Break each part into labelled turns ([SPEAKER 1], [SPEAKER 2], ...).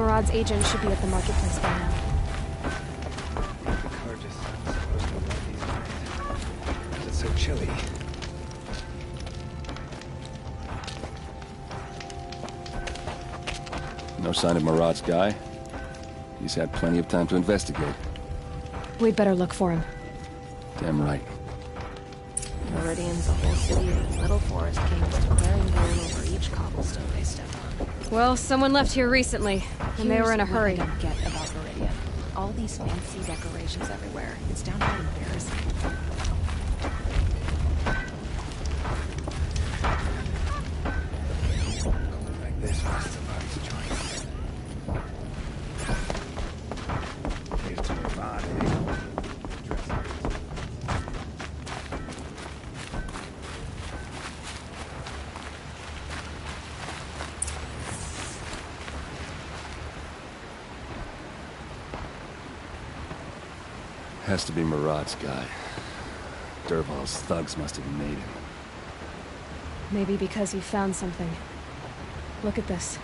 [SPEAKER 1] Murad's agent should be at the marketplace by now.
[SPEAKER 2] The car just supposed to let these days. It's so chilly.
[SPEAKER 3] No sign of Murad's guy? He's had plenty of time to investigate.
[SPEAKER 1] We'd better look for him.
[SPEAKER 3] Damn right.
[SPEAKER 4] Meridian's a whole city of little forest kings declaring war over each cobblestone they step on.
[SPEAKER 1] Well, someone left here recently, and they were in a hurry.
[SPEAKER 4] What I don't get about Meridian. All these fancy decorations everywhere. It's downright embarrassing.
[SPEAKER 2] Like this was the party joint. Here's to your body.
[SPEAKER 3] Has to be Murad's guy. Dervahl's thugs must have made him.
[SPEAKER 1] Maybe because he found something. Look at this.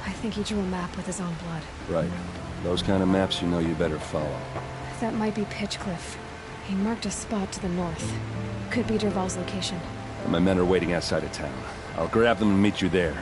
[SPEAKER 1] I think he drew a map with his own blood.
[SPEAKER 3] Right. Those kind of maps you know you better follow.
[SPEAKER 1] That might be Pitchcliff. He marked a spot to the north. Could be Dervahl's location.
[SPEAKER 3] And my men are waiting outside of town. I'll grab them and meet you there.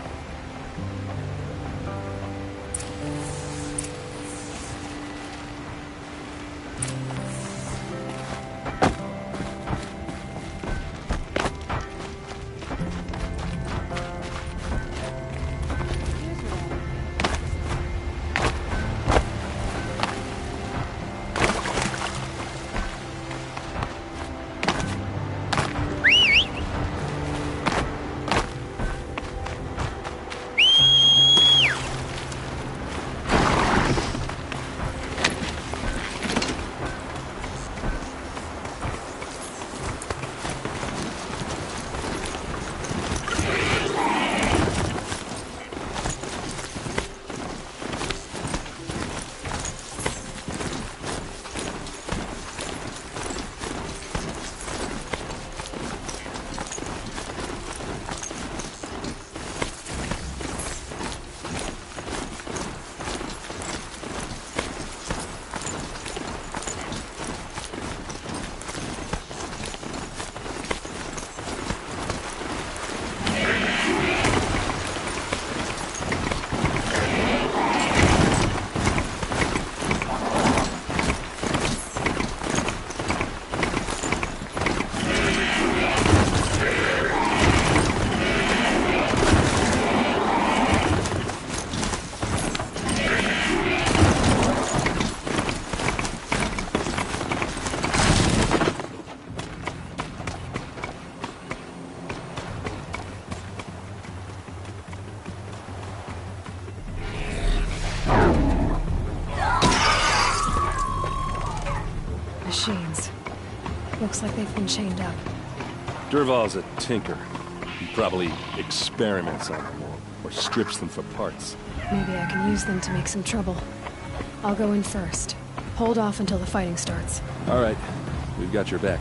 [SPEAKER 1] Machines. Looks like they've been chained up.
[SPEAKER 3] Dervahl's a tinker. He probably experiments on them or strips them for parts.
[SPEAKER 1] Maybe I can use them to make some trouble. I'll go in first. Hold off until the fighting starts.
[SPEAKER 3] All right. We've got your back.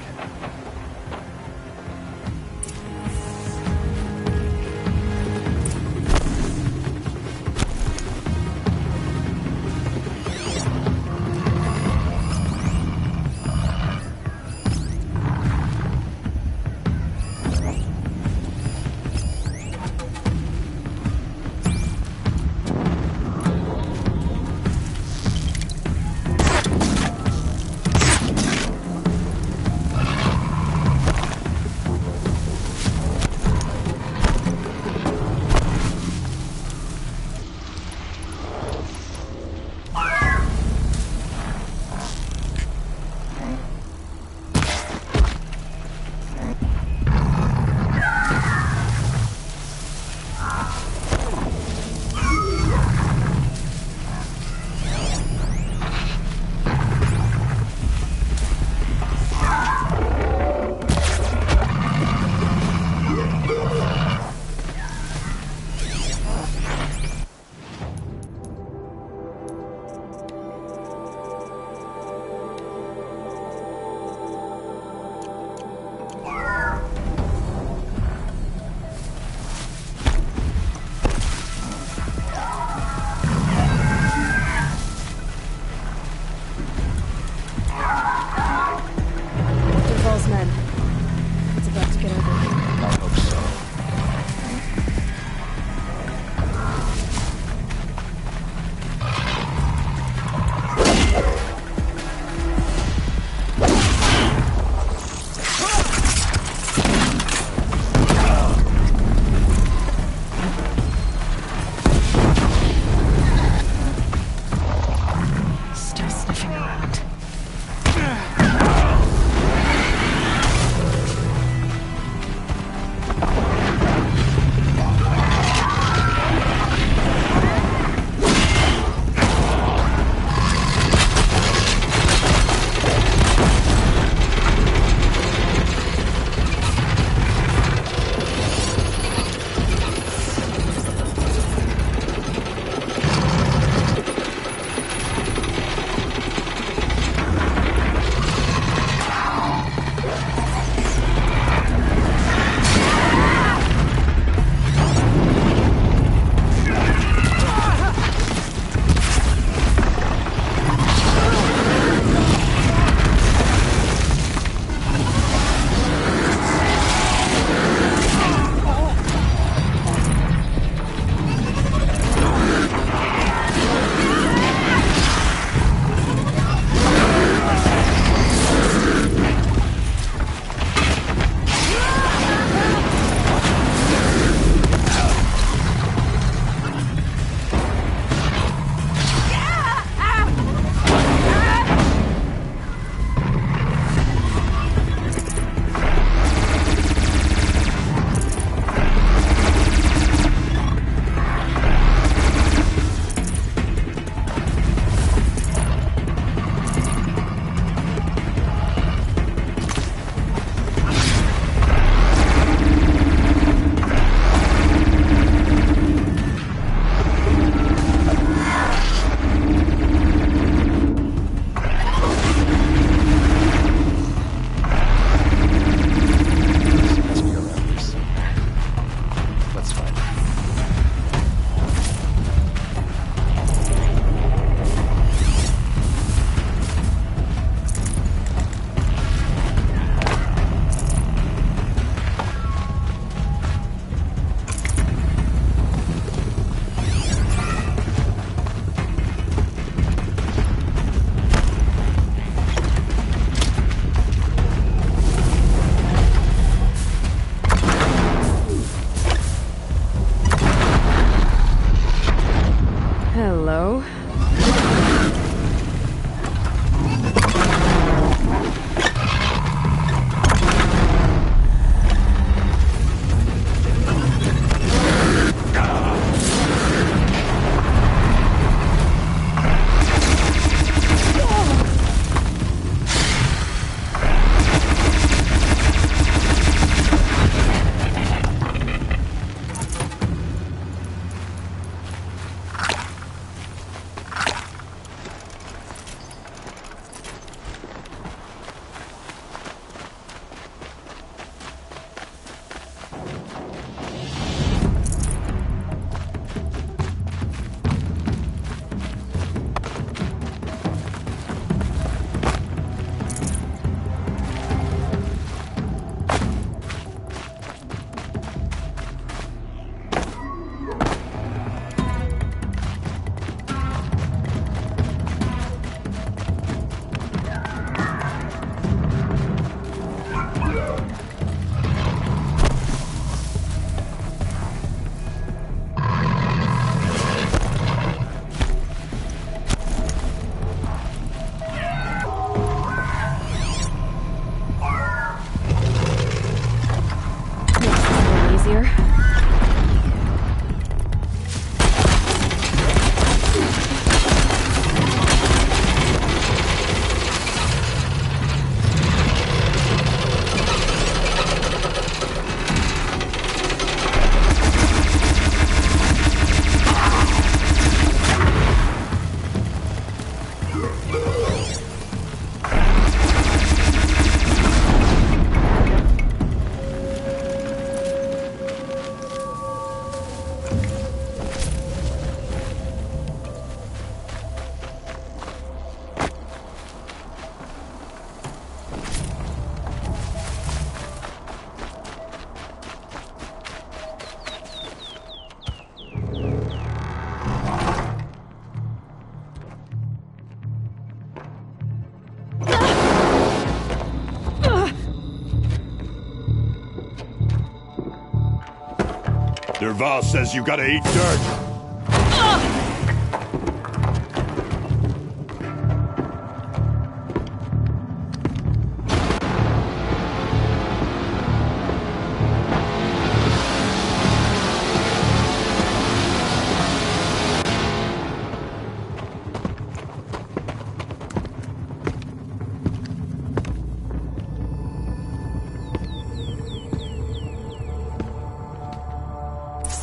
[SPEAKER 5] Derval says you gotta eat dirt.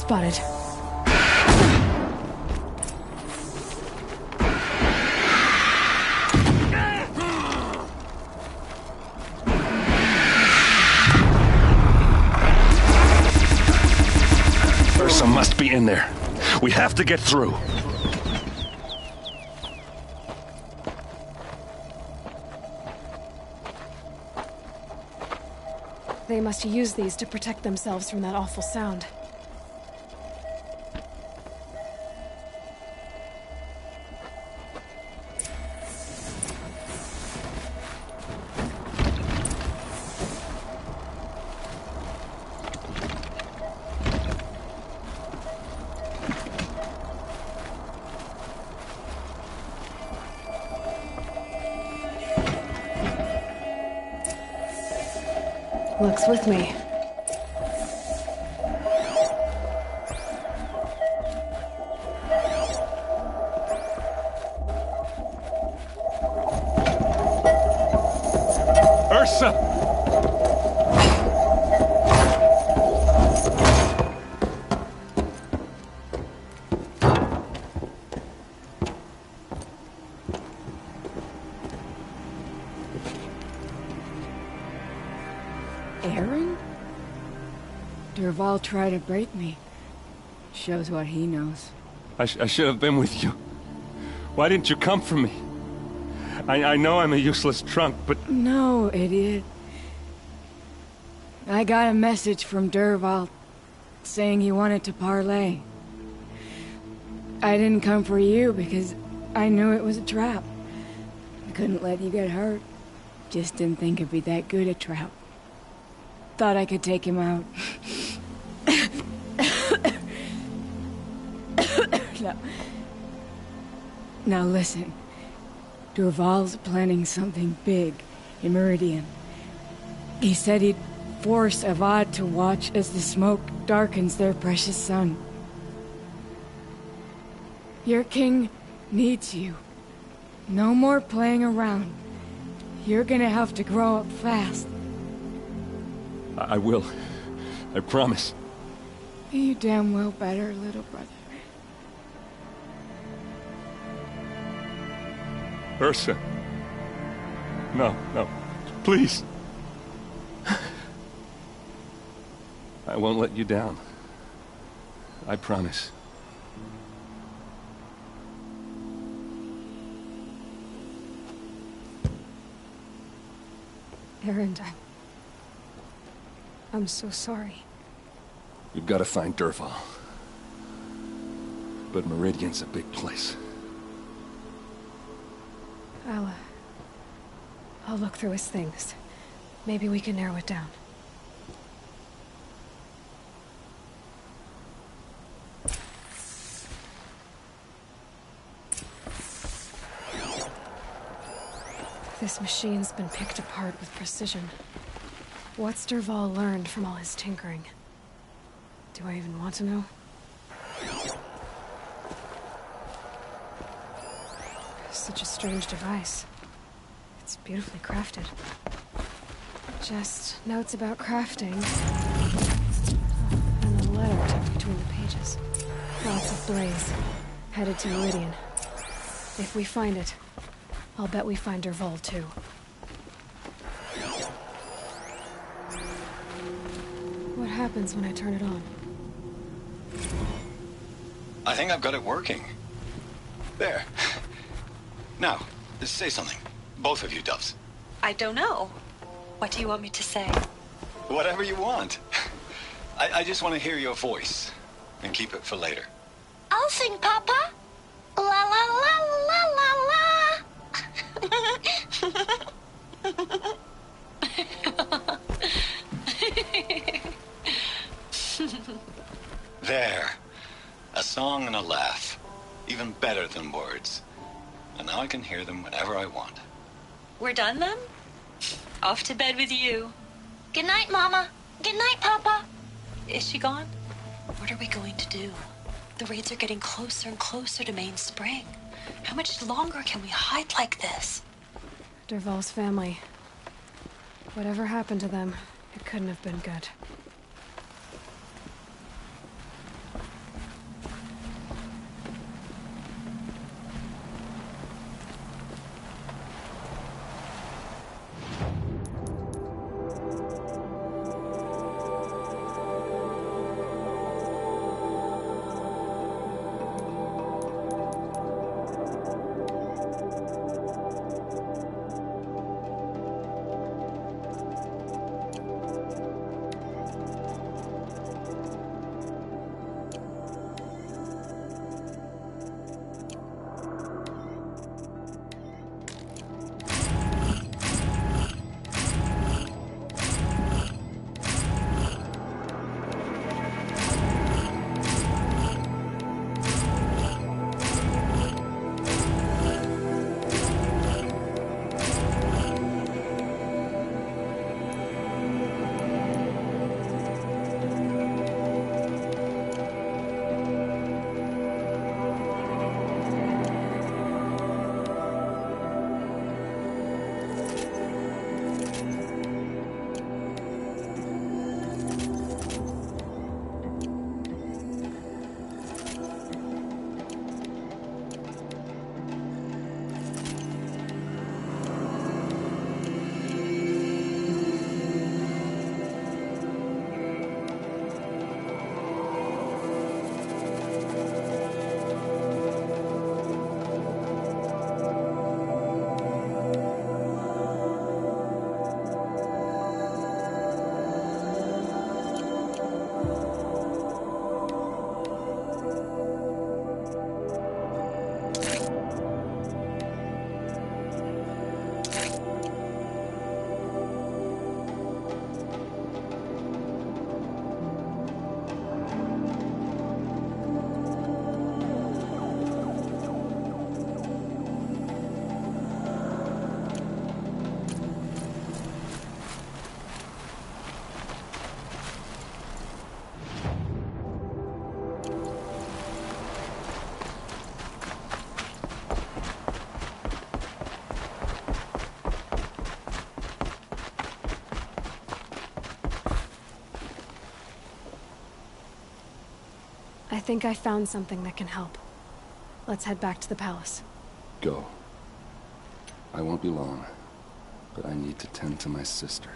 [SPEAKER 1] Spotted.
[SPEAKER 3] Ursa must be in there. We have to get through.
[SPEAKER 1] They must use these to protect themselves from that awful sound. Looks with me.
[SPEAKER 3] Ursa!
[SPEAKER 6] Aaron? Derval tried to break me. Shows what he knows.
[SPEAKER 3] I should have been with you. Why didn't you come for me? I know I'm a useless trunk, but...
[SPEAKER 6] No, idiot. I got a message from Derval saying he wanted to parlay. I didn't come for you because I knew it was a trap. I couldn't let you get hurt. Just didn't think it'd be that good a trap. Thought I could take him out. No. Now listen. Durval's planning something big in Meridian. He said he'd force Avad to watch as the smoke darkens their precious sun. Your king needs you. No more playing around. You're gonna have to grow up fast.
[SPEAKER 3] I will. I promise.
[SPEAKER 6] You damn well better, little brother.
[SPEAKER 3] Ursa. No, no. Please. I won't let you down. I promise.
[SPEAKER 1] Erend, I'm so sorry.
[SPEAKER 3] We've got to find Dervahl. But Meridian's a big place.
[SPEAKER 1] I'll look through his things. Maybe we can narrow it down. This machine's been picked apart with precision. What's Dervahl learned from all his tinkering? Do I even want to know? Such a strange device. It's beautifully crafted. Just notes about crafting. And a letter tucked between the pages. Lots of blaze. Headed to Meridian. If we find it, I'll bet we find Dervahl too. What happens when I turn it on?
[SPEAKER 7] I think I've got it working. There. Now, say something. Both of you, Doves.
[SPEAKER 8] I don't know. What do you want me to say?
[SPEAKER 7] Whatever you want. I just want to hear your voice. And keep it for later.
[SPEAKER 9] I'll sing, Papa. La la la la la la.
[SPEAKER 7] There. A song and a laugh. Even better than words. And now I can hear them whenever I want.
[SPEAKER 8] We're done then? Off to bed with you.
[SPEAKER 9] Good night, Mama. Good night, Papa.
[SPEAKER 8] Is she gone? What are we going to do? The raids are getting closer and closer to Main Spring. How much longer can we hide like this?
[SPEAKER 1] Dervahl's family. Whatever happened to them, it couldn't have been good. I think I found something that can help. Let's head back to the palace.
[SPEAKER 3] Go. I won't be long, but I need to tend to my sister.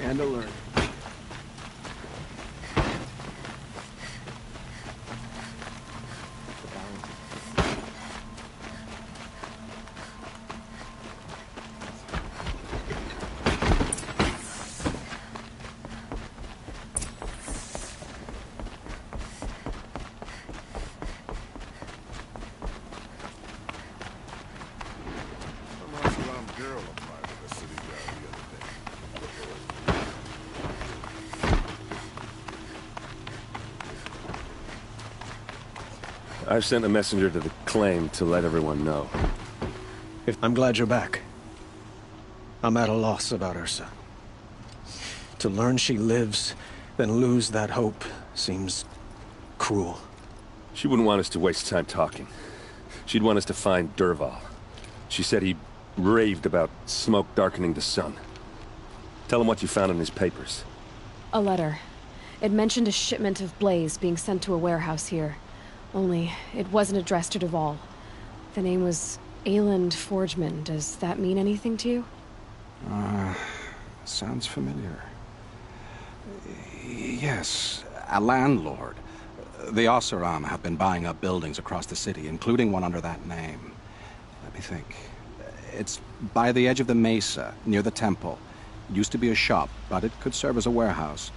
[SPEAKER 2] And alert.
[SPEAKER 3] I've sent a messenger to the claim to let everyone know.
[SPEAKER 10] I'm glad you're back. I'm at a loss about Ursa. To learn she lives, then lose that hope, seems cruel.
[SPEAKER 3] She wouldn't want us to waste time talking. She'd want us to find Dervahl. She said he raved about smoke darkening the sun. Tell him what you found in his papers.
[SPEAKER 1] A letter. It mentioned a shipment of blaze being sent to a warehouse here. Only, it wasn't addressed to Dervahl. The name was Ayland Forgeman. Does that mean anything to you?
[SPEAKER 11] Sounds familiar. Yes, a landlord. The Oseram have been buying up buildings across the city, including one under that name. Let me think. It's by the edge of the mesa, near the temple. It used to be a shop, but it could serve as a warehouse.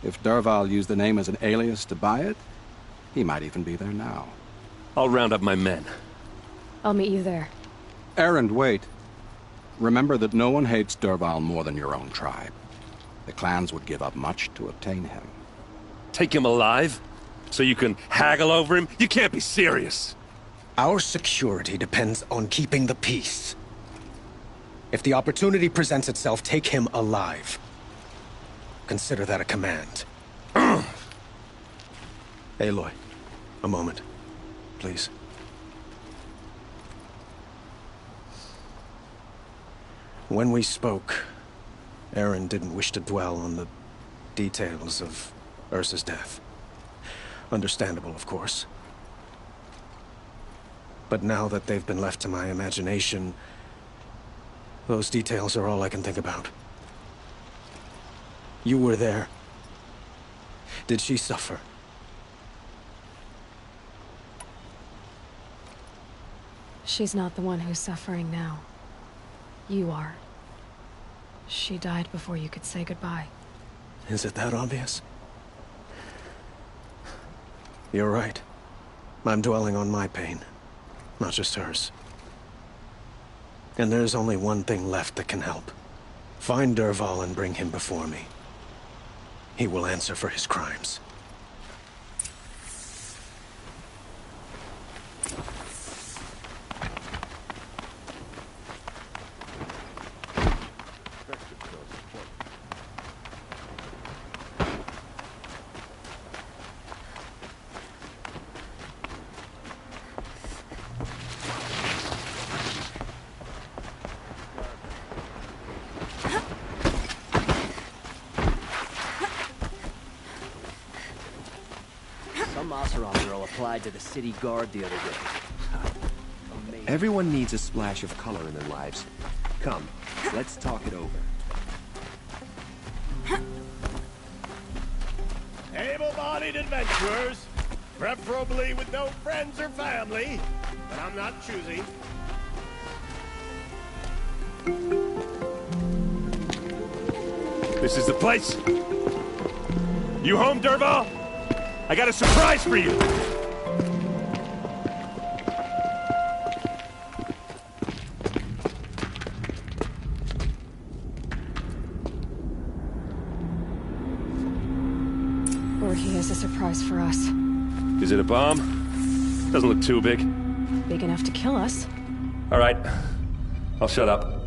[SPEAKER 11] If Dervahl used the name as an alias to buy it, he might even be there now.
[SPEAKER 3] I'll round up my men.
[SPEAKER 1] I'll meet you there.
[SPEAKER 11] Erend, wait. Remember that no one hates Dervahl more than your own tribe. The clans would give up much to obtain him.
[SPEAKER 3] Take him alive? So you can haggle over him? You can't be serious!
[SPEAKER 10] Our security depends on keeping the peace. If the opportunity presents itself, take him alive. Consider that a command. Aloy, a moment, please. When we spoke, Erend didn't wish to dwell on the details of Ursa's death. Understandable, of course. But now that they've been left to my imagination, those details are all I can think about. You were there. Did she suffer?
[SPEAKER 1] She's not the one who's suffering now. You are. She died before you could say goodbye.
[SPEAKER 10] Is it that obvious? You're right. I'm dwelling on my pain, not just hers. And there's only one thing left that can help. Find Dervahl and bring him before me. He will answer for his crimes.
[SPEAKER 12] Some Oseram girl applied to the city guard the other day. Amazing.
[SPEAKER 13] Everyone needs a splash of color in their lives. Come, let's talk it over.
[SPEAKER 5] Able-bodied adventurers, preferably with no friends or family, but I'm not choosy.
[SPEAKER 3] This is the place. You home, Dervahl? I got a surprise for you!
[SPEAKER 1] Or he has a surprise for us.
[SPEAKER 3] Is it a bomb? Doesn't look too big.
[SPEAKER 1] Big enough to kill us.
[SPEAKER 3] All right. I'll shut up.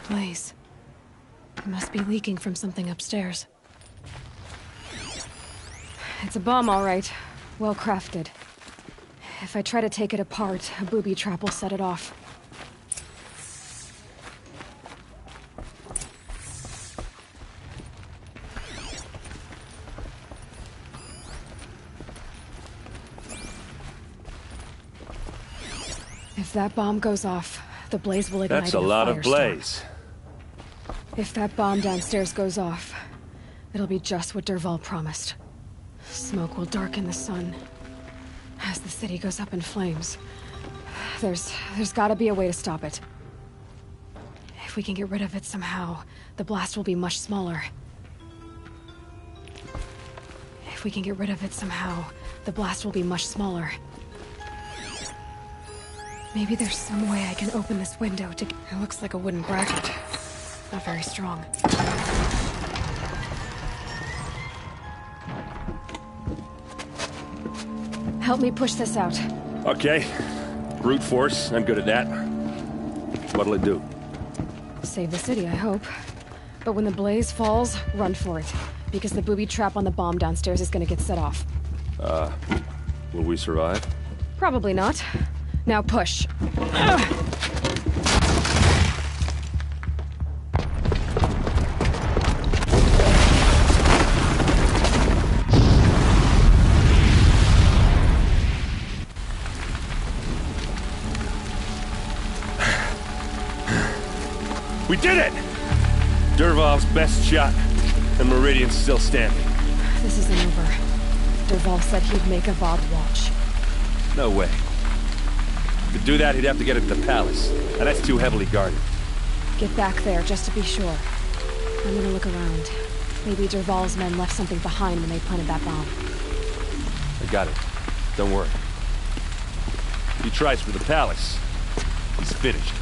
[SPEAKER 1] Blaze. It must be leaking from something upstairs. It's a bomb, all right. Well crafted. If I try to take it apart, a booby trap will set it off. If that bomb goes off, the blaze will ignite.
[SPEAKER 3] That's a lot of blaze.
[SPEAKER 1] If that bomb downstairs goes off, it'll be just what Dervahl promised. Smoke will darken the sun as the city goes up in flames. There's gotta be a way to stop it. If we can get rid of it somehow, the blast will be much smaller. If we can get rid of it somehow, the blast will be much smaller. Maybe there's some way I can open this window to... It looks like a wooden bracket. Not very strong. Help me push this out.
[SPEAKER 3] Okay. Brute force, I'm good at that. What'll it do?
[SPEAKER 1] Save the city, I hope. But when the blaze falls, run for it. Because the booby trap on the bomb downstairs is gonna get set off.
[SPEAKER 3] Will we survive?
[SPEAKER 1] Probably not. Now push.
[SPEAKER 3] We did it! Dervahl's best shot, and Meridian's still standing.
[SPEAKER 1] This isn't over. Dervahl said he'd make a Vod watch.
[SPEAKER 3] No way. To do that, he'd have to get it to the palace, and that's too heavily guarded.
[SPEAKER 1] Get back there, just to be sure. I'm gonna look around. Maybe Dervahl's men left something behind when they planted that bomb.
[SPEAKER 3] I got it. Don't worry. If he tries for the palace, he's finished.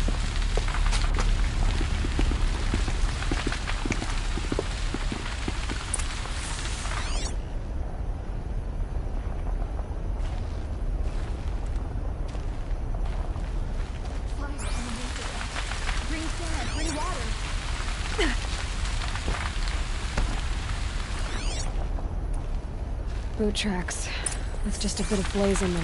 [SPEAKER 1] Boot tracks, with just a bit of blaze in them.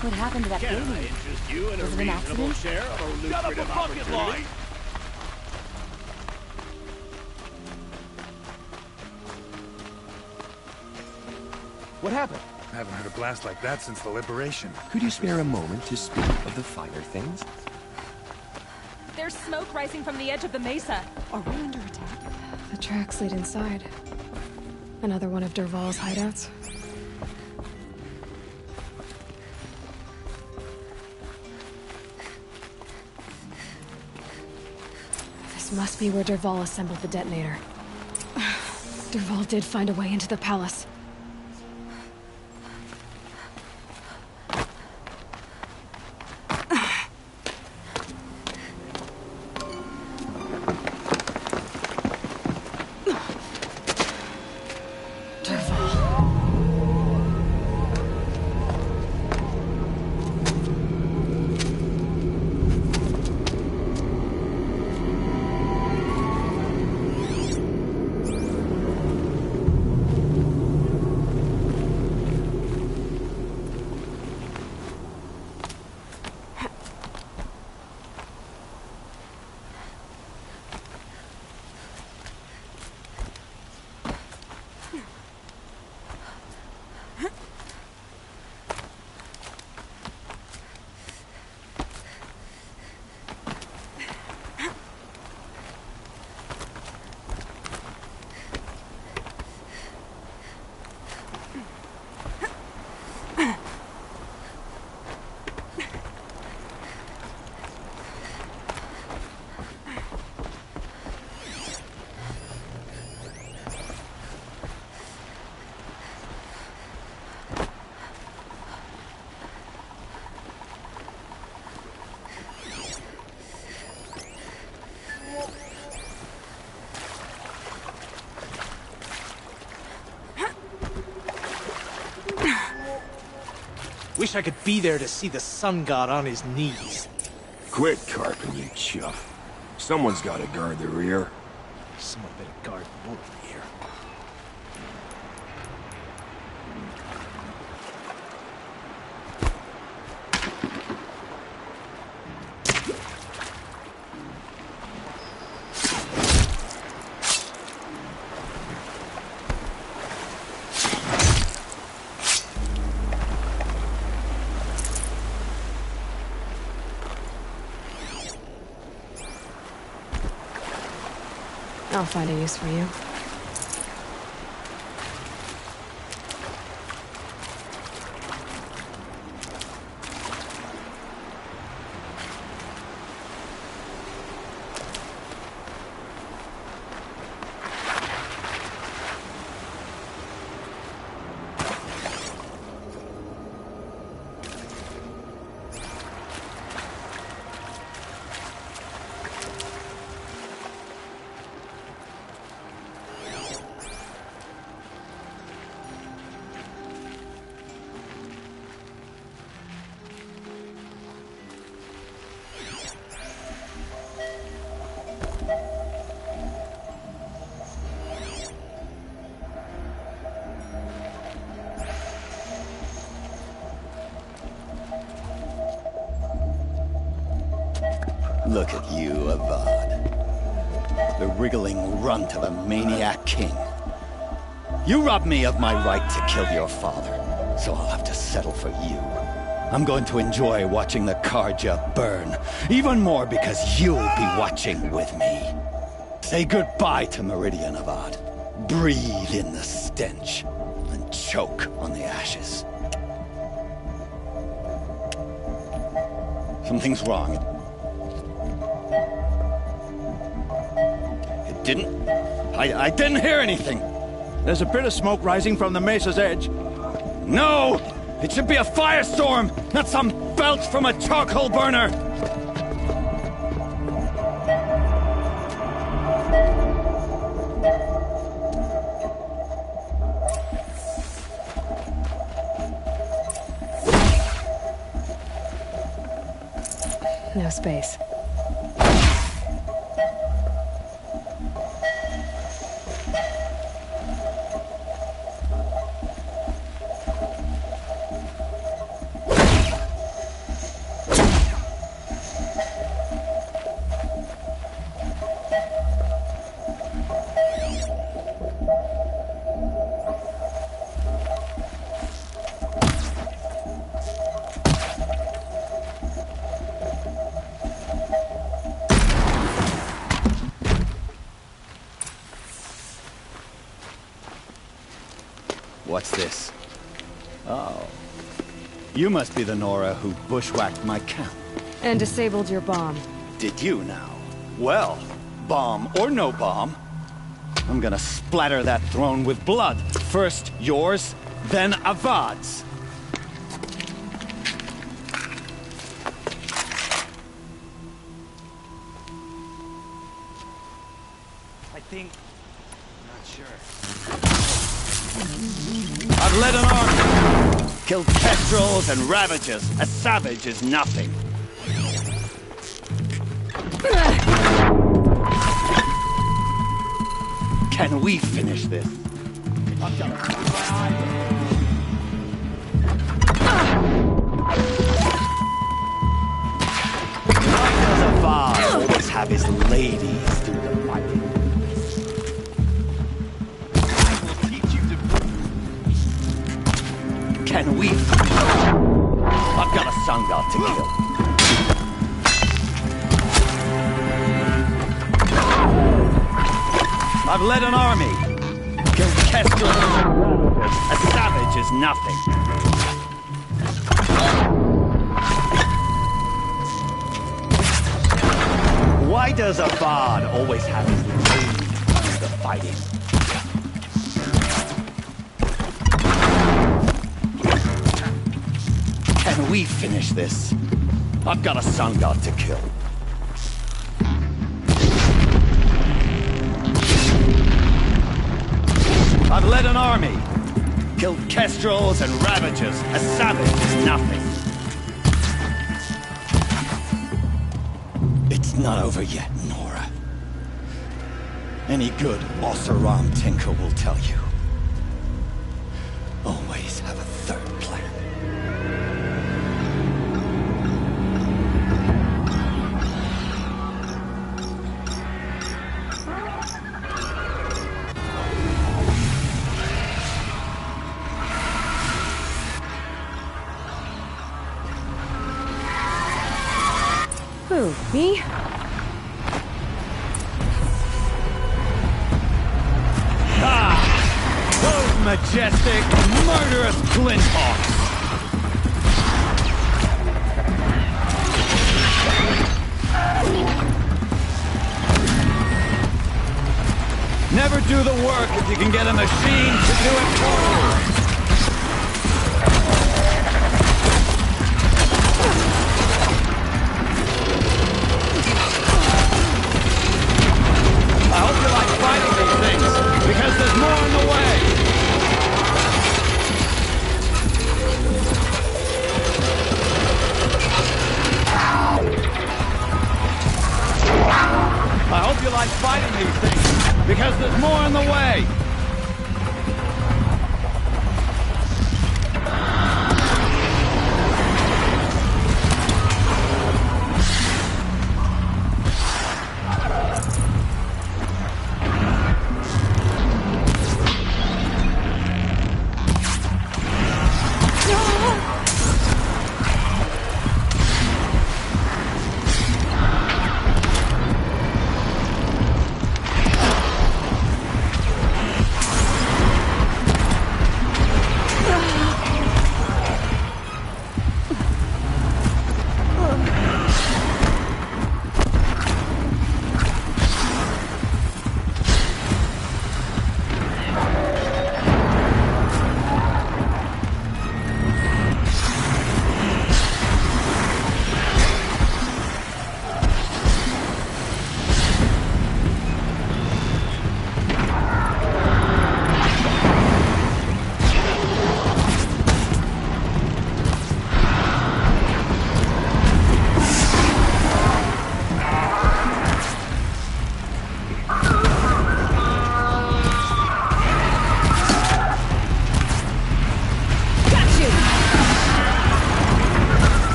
[SPEAKER 8] What happened to that
[SPEAKER 5] Can I
[SPEAKER 8] baby?
[SPEAKER 5] interest you in a
[SPEAKER 8] Was it an
[SPEAKER 5] reasonable
[SPEAKER 8] accident?
[SPEAKER 5] share of a lucrative opportunity?
[SPEAKER 12] What happened?
[SPEAKER 2] Haven't heard a blast like that since the liberation.
[SPEAKER 13] Could you spare a moment to speak of the finer things?
[SPEAKER 14] There's smoke rising from the edge of the mesa. Are we under attack?
[SPEAKER 1] The tracks lead inside. Another one of Dervahl's hideouts. This must be where Dervahl assembled the detonator. Dervahl did find a way into the palace.
[SPEAKER 15] Wish I could be there to see the sun god on his knees.
[SPEAKER 5] Quit carping, you chuff. Someone's got to guard the rear.
[SPEAKER 15] Someone better guard more rear.
[SPEAKER 1] I'll find a use for you.
[SPEAKER 16] Look at you, Avad. The wriggling runt of a maniac king. You robbed me of my right to kill your father, so I'll have to settle for you. I'm going to enjoy watching the Karja burn, even more because you'll be watching with me. Say goodbye to Meridian, Avad. Breathe in the stench, and choke on the ashes. Something's wrong. I didn't hear anything.
[SPEAKER 10] There's a bit of smoke rising from the mesa's edge.
[SPEAKER 16] No! It should be a firestorm, not some belch from a charcoal burner!
[SPEAKER 1] No space.
[SPEAKER 16] what's this? Oh. You must be the Nora who bushwhacked my camp.
[SPEAKER 1] And disabled your bomb.
[SPEAKER 16] Did you now? Well, bomb or no bomb, I'm gonna splatter that throne with blood. First yours, then Avad's.
[SPEAKER 15] I think... not sure.
[SPEAKER 16] I've led an army. Killed kestrels and ravagers. A savage is nothing. Can we finish this? Why does Avad always have his ladies do the fighting? I will teach you to... Can we... I've got a sun god to kill. I've led an army. Killed kestrels and ravagers. A savage is nothing. Why does Avad always have his lady do the fighting? Can we finish this? I've got a sun god to kill. I've led an army. Killed kestrels and ravagers. A savage is nothing. It's not over yet, Nora. Any good Oseram tinker will tell you. Always have a third plan.
[SPEAKER 1] Who, me?
[SPEAKER 16] Ah! Those majestic, murderous Glinthawks! Never do the work if you can get a machine to do it for you! I hope you like fighting these things, because there's more on the way! I hope you like fighting these things, because there's more on the way!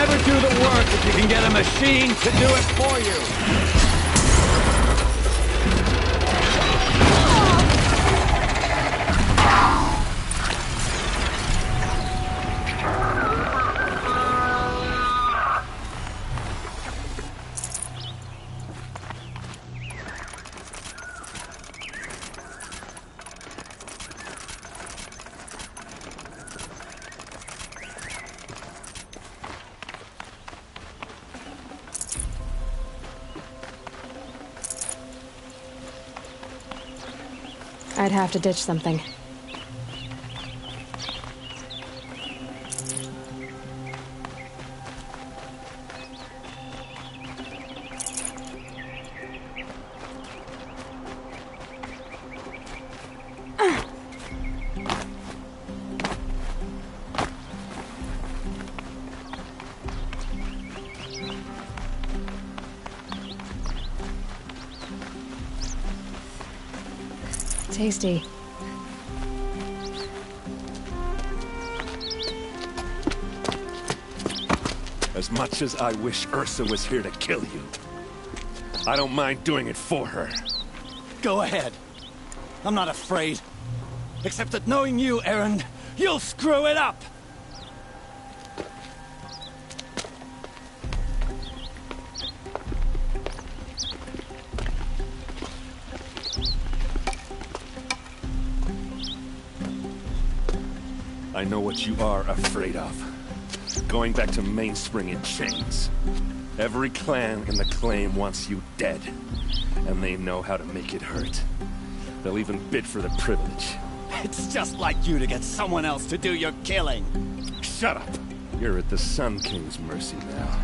[SPEAKER 16] never do the work if you can get a machine to do it for you.
[SPEAKER 1] I'd have to ditch something. Tasty.
[SPEAKER 3] As much as I wish Ursa was here to kill you, I don't mind doing it for her.
[SPEAKER 16] Go ahead. I'm not afraid. Except that knowing you, Erend, you'll screw it up!
[SPEAKER 3] I know what you are afraid of. Going back to Mainspring in chains. Every clan in the claim wants you dead. And they know how to make it hurt. They'll even bid for the privilege.
[SPEAKER 16] It's just like you to get someone else to do your killing.
[SPEAKER 3] Shut up! You're at the Sun King's mercy now.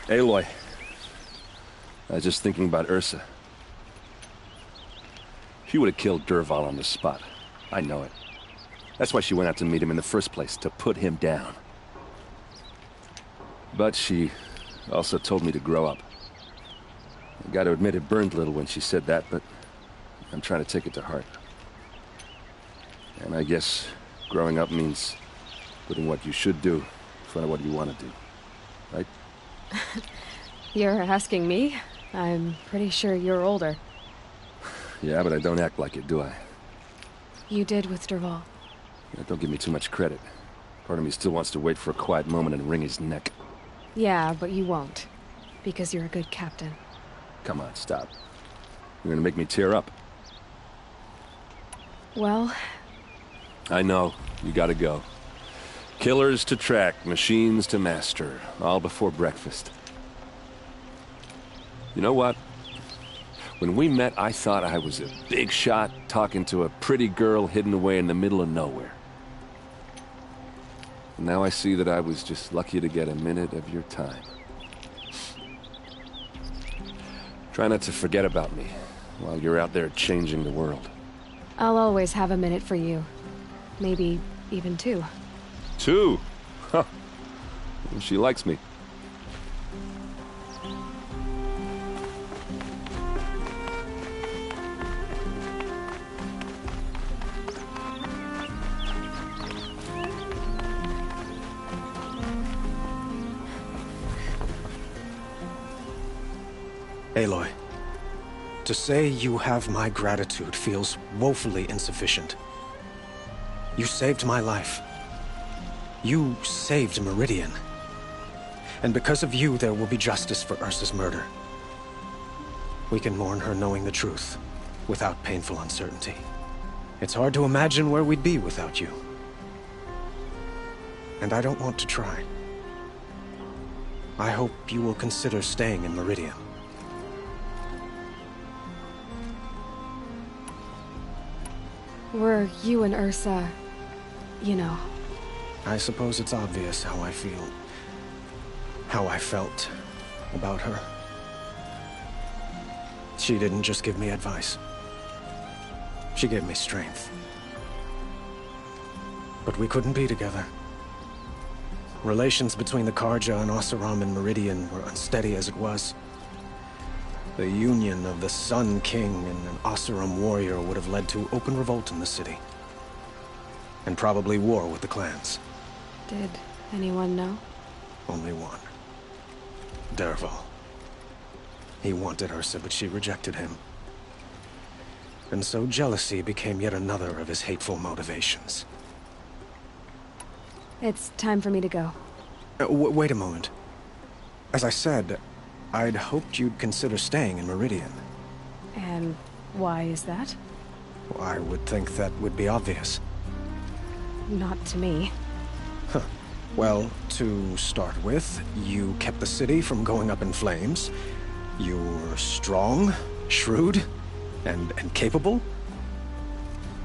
[SPEAKER 3] Aloy, I was just thinking about Ursa. She would have killed Dervahl on the spot. I know it. That's why she went out to meet him in the first place, to put him down. But she also told me to grow up. I gotta admit it burned a little when she said that, but I'm trying to take it to heart. And I guess growing up means putting what you should do in front of what you want to do. Right?
[SPEAKER 1] You're asking me? I'm pretty sure you're older.
[SPEAKER 3] Yeah, but I don't act like it, do I?
[SPEAKER 1] You did with Dervahl.
[SPEAKER 3] Yeah, don't give me too much credit. Part of me still wants to wait for a quiet moment and wring his neck.
[SPEAKER 1] Yeah, but you won't. Because you're a good captain.
[SPEAKER 3] Come on, stop. You're gonna make me tear up.
[SPEAKER 1] Well...
[SPEAKER 3] I know. You gotta go. Killers to track, machines to master. All before breakfast. You know what? When we met, I thought I was a big shot talking to a pretty girl hidden away in the middle of nowhere. And now I see that I was just lucky to get a minute of your time. Try not to forget about me while you're out there changing the world.
[SPEAKER 1] I'll always have a minute for you. Maybe even two.
[SPEAKER 3] Two? Huh. She likes me.
[SPEAKER 10] Aloy, to say you have my gratitude feels woefully insufficient. You saved my life. You saved Meridian. And because of you, there will be justice for Ursa's murder. We can mourn her knowing the truth, without painful uncertainty. It's hard to imagine where we'd be without you. And I don't want to try. I hope you will consider staying in Meridian.
[SPEAKER 1] Were you and Ursa, you know...
[SPEAKER 10] I suppose it's obvious how I feel. How I felt about her. She didn't just give me advice. She gave me strength. But we couldn't be together. Relations between the Karja and Oseram and Meridian were unsteady as it was. The union of the Sun King and an Oseram warrior would have led to open revolt in the city. And probably war with the clans.
[SPEAKER 1] Did anyone know?
[SPEAKER 10] Only one. Dervahl. He wanted Ursa, but she rejected him. And so jealousy became yet another of his hateful motivations.
[SPEAKER 1] It's time for me to go.
[SPEAKER 10] Wait a moment. As I said, I'd hoped you'd consider staying in Meridian.
[SPEAKER 1] And why is that?
[SPEAKER 10] I would think that would be obvious.
[SPEAKER 1] Not to me.
[SPEAKER 10] Huh. Well, to start with, you kept the city from going up in flames. You were strong, shrewd, and capable.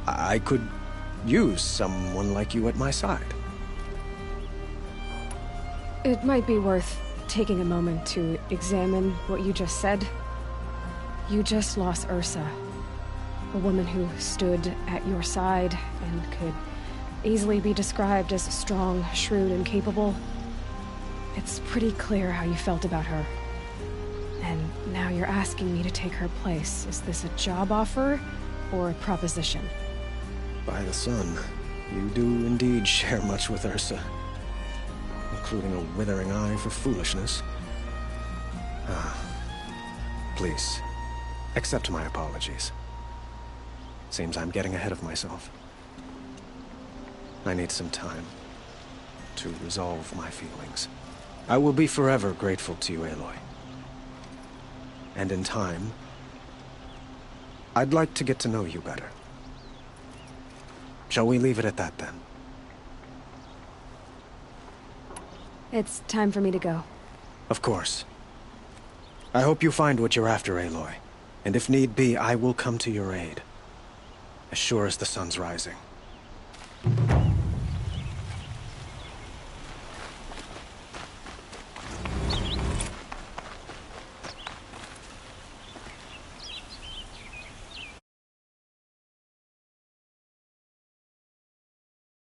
[SPEAKER 10] I could use someone like you at my side.
[SPEAKER 1] It might be worth taking a moment to examine what you just said. You just lost Ursa. A woman who stood at your side and could easily be described as strong, shrewd, and capable. It's pretty clear how you felt about her. And now you're asking me to take her place. Is this a job offer or a proposition?
[SPEAKER 10] By the sun, you do indeed share much with Ursa. Including a withering eye for foolishness. Please, accept my apologies. Seems I'm getting ahead of myself. I need some time to resolve my feelings. I will be forever grateful to you, Aloy. And in time, I'd like to get to know you better. Shall we leave it at that, then?
[SPEAKER 1] It's time for me to go.
[SPEAKER 10] Of course. I hope you find what you're after, Aloy. And if need be, I will come to your aid. As sure as the sun's rising.